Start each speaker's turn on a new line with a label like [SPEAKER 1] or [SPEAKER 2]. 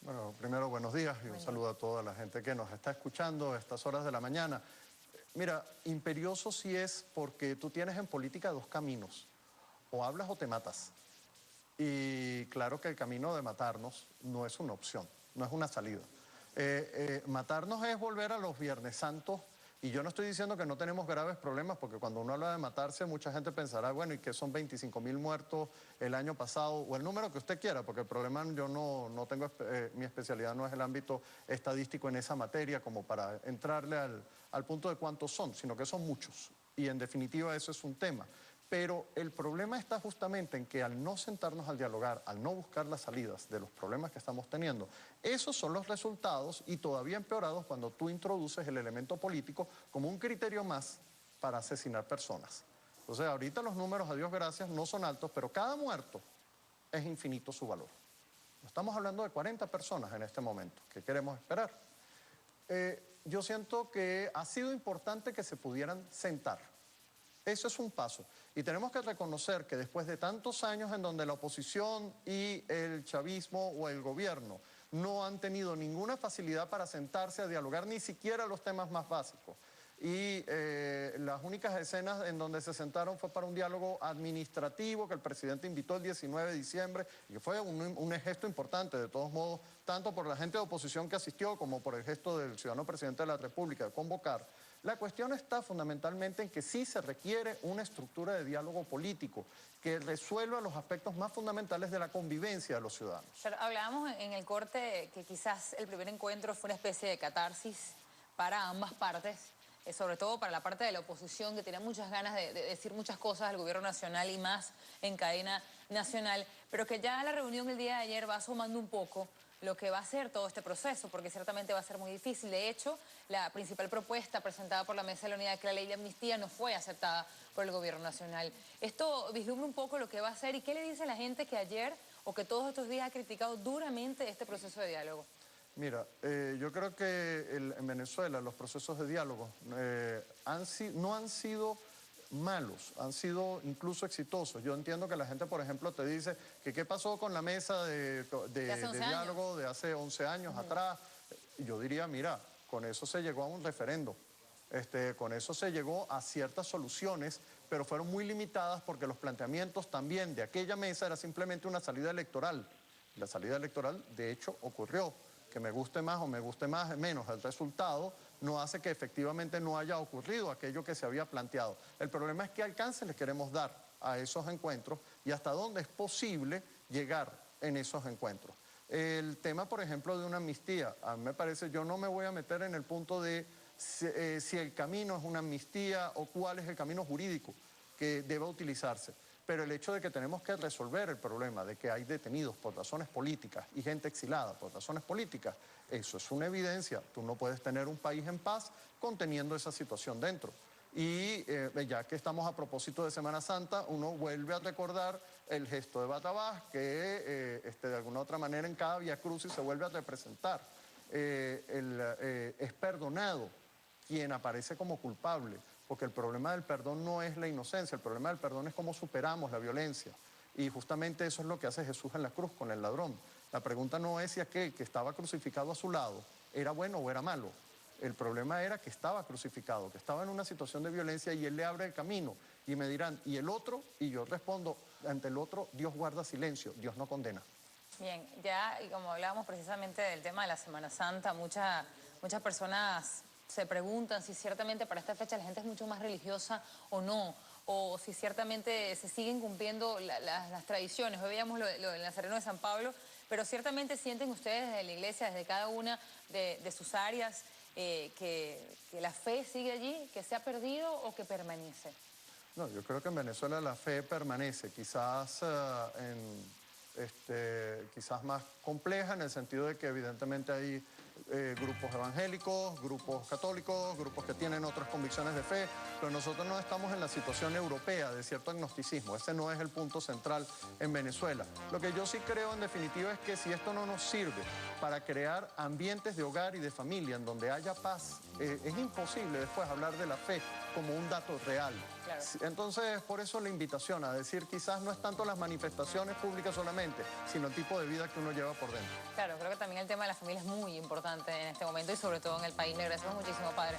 [SPEAKER 1] Bueno, primero buenos días y un saludo a toda la gente que nos está escuchando a estas horas de la mañana. Mira, imperioso sí es porque tú tienes en política dos caminos, o hablas o te matas. Y claro que el camino de matarnos no es una opción, no es una salida. Matarnos es volver a los Viernes Santos, y yo no estoy diciendo que no tenemos graves problemas, porque cuando uno habla de matarse, mucha gente pensará, bueno, ¿y qué son 25.000 muertos el año pasado? O el número que usted quiera, porque el problema yo no tengo, mi especialidad no es el ámbito estadístico en esa materia, como para entrarle al punto de cuántos son, sino que son muchos. Y en definitiva eso es un tema. Pero el problema está justamente en que al no sentarnos al dialogar, al no buscar las salidas de los problemas que estamos teniendo, esos son los resultados y todavía empeorados cuando tú introduces el elemento político como un criterio más para asesinar personas. Entonces, ahorita los números, a Dios gracias, no son altos, pero cada muerto es infinito su valor. Estamos hablando de 40 personas en este momento. ¿Qué queremos esperar? Yo siento que ha sido importante que se pudieran sentar. Eso es un paso. Y tenemos que reconocer que después de tantos años en donde la oposición y el chavismo o el gobierno no han tenido ninguna facilidad para sentarse a dialogar ni siquiera los temas más básicos. Y las únicas escenas en donde se sentaron fue para un diálogo administrativo que el presidente invitó el 19 de diciembre y que fue un gesto importante, de todos modos, tanto por la gente de oposición que asistió como por el gesto del ciudadano presidente de la República de convocar. La cuestión está fundamentalmente en que sí se requiere una estructura de diálogo político que resuelva los aspectos más fundamentales de la convivencia de los ciudadanos.
[SPEAKER 2] Pero hablábamos en el corte que quizás el primer encuentro fue una especie de catarsis para ambas partes, sobre todo para la parte de la oposición que tenía muchas ganas de decir muchas cosas al gobierno nacional y más en cadena nacional, pero que ya la reunión el día de ayer va asomando un poco lo que va a ser todo este proceso, porque ciertamente va a ser muy difícil. De hecho, la principal propuesta presentada por la Mesa de la Unidad, que la ley de amnistía, no fue aceptada por el gobierno nacional. Esto vislumbra un poco lo que va a ser y qué le dice a la gente que ayer o que todos estos días ha criticado duramente este proceso de diálogo.
[SPEAKER 1] Mira, yo creo que en Venezuela los procesos de diálogo no han sido malos, han sido incluso exitosos. Yo entiendo que la gente, por ejemplo, te dice que qué pasó con la mesa de diálogo de hace 11 años atrás. Yo diría, mira, con eso se llegó a un referendo. Con eso se llegó a ciertas soluciones, pero fueron muy limitadas porque los planteamientos también de aquella mesa era simplemente una salida electoral. La salida electoral, de hecho, ocurrió. Que me guste más o me guste más, menos el resultado, no hace que efectivamente no haya ocurrido aquello que se había planteado. El problema es qué alcance le queremos dar a esos encuentros y hasta dónde es posible llegar en esos encuentros. El tema, por ejemplo, de una amnistía, a mí me parece, yo no me voy a meter en el punto de si el camino es una amnistía o cuál es el camino jurídico que deba utilizarse. Pero el hecho de que tenemos que resolver el problema de que hay detenidos por razones políticas y gente exilada por razones políticas, eso es una evidencia. Tú no puedes tener un país en paz conteniendo esa situación dentro. Y ya que estamos a propósito de Semana Santa, uno vuelve a recordar el gesto de Batabás, que de alguna otra manera en cada Vía Crucis se vuelve a representar. Es perdonado quien aparece como culpable, porque el problema del perdón no es la inocencia, el problema del perdón es cómo superamos la violencia. Y justamente eso es lo que hace Jesús en la cruz con el ladrón. La pregunta no es si aquel que estaba crucificado a su lado era bueno o era malo. El problema era que estaba crucificado, que estaba en una situación de violencia y él le abre el camino. Y me dirán, ¿y el otro? Y yo respondo, ante el otro Dios guarda silencio, Dios no condena.
[SPEAKER 2] Bien, ya, y como hablábamos precisamente del tema de la Semana Santa, muchas personas se preguntan si ciertamente para esta fecha la gente es mucho más religiosa o no, o si ciertamente se siguen cumpliendo las tradiciones. Hoy veíamos lo del Nazareno de San Pablo, pero ciertamente sienten ustedes desde la iglesia, desde cada una de sus áreas, que la fe sigue allí, que se ha perdido o que permanece.
[SPEAKER 1] No, yo creo que en Venezuela la fe permanece, quizás quizás más compleja en el sentido de que evidentemente hay grupos evangélicos, grupos católicos, grupos que tienen otras convicciones de fe, pero nosotros no estamos en la situación europea de cierto agnosticismo. Ese no es el punto central en Venezuela. Lo que yo sí creo en definitiva es que si esto no nos sirve para crear ambientes de hogar y de familia en donde haya paz, es imposible después hablar de la fe como un dato real.
[SPEAKER 2] Claro.
[SPEAKER 1] Entonces, por eso la invitación a decir, quizás no es tanto las manifestaciones públicas solamente, sino el tipo de vida que uno lleva por dentro.
[SPEAKER 2] Claro, creo que también el tema de la familia es muy importante en este momento y sobre todo en el país. Le agradecemos muchísimo, padre.